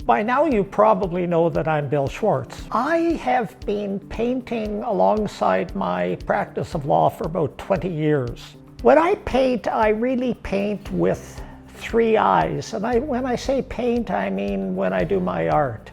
By now you probably know that I'm Bill Schwarz. I have been painting alongside my practice of law for about 20 years. When I paint, I really paint with three eyes. And when I say paint, I mean when I do my art.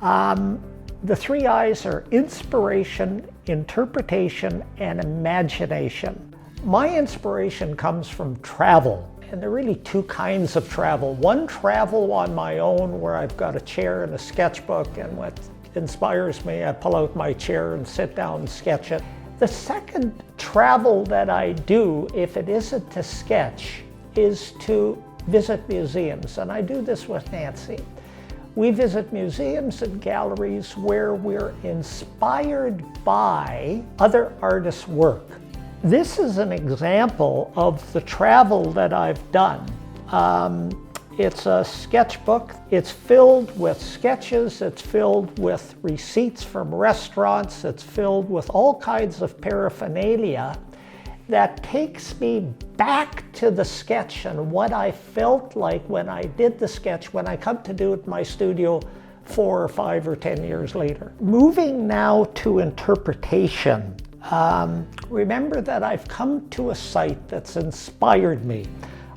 The three eyes are inspiration, interpretation, and imagination. My inspiration comes from travel. And there are really two kinds of travel. One, travel on my own, where I've got a chair and a sketchbook, and what inspires me, I pull out my chair and sit down and sketch it. The second travel that I do, if it isn't to sketch, is to visit museums. And I do this with Nancy. We visit museums and galleries where we're inspired by other artists' work. This is an example of the travel that I've done. It's a sketchbook. It's filled with sketches. It's filled with receipts from restaurants. It's filled with all kinds of paraphernalia that takes me back to the sketch and what I felt like when I did the sketch, when I come to do it in my studio 4 or 5 or 10 years later. Moving now to interpretation. Remember that I've come to a site that's inspired me.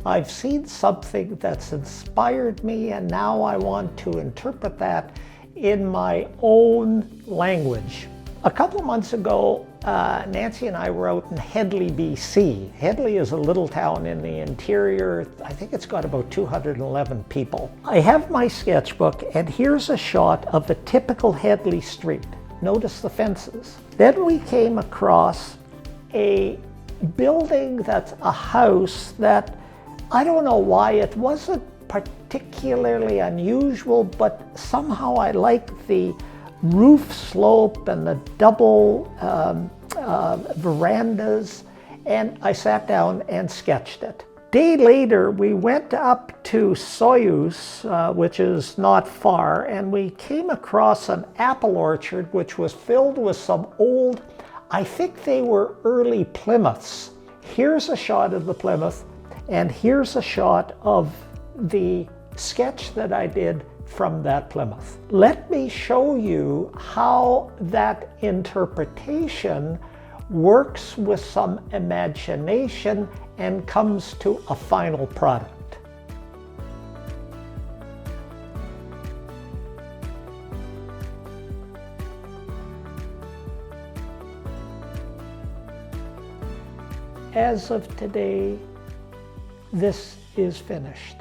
I've seen something that's inspired me, and now I want to interpret that in my own language. A couple of months ago, Nancy and I were out in Hedley, BC. Hedley is a little town in the interior. I think it's got about 211 people. I have my sketchbook, and here's a shot of a typical Hedley street. Notice the fences. Then we came across a building that's a house that, I don't know why, it wasn't particularly unusual, but somehow I like the roof slope and the double verandas, and I sat down and sketched it. Day later, we went up to Soyuz, which is not far, and we came across an apple orchard which was filled with some old, I think they were early Plymouths. Here's a shot of the Plymouth, and here's a shot of the sketch that I did from that Plymouth. Let me show you how that interpretation works with some imagination and comes to a final product. As of today, this is finished.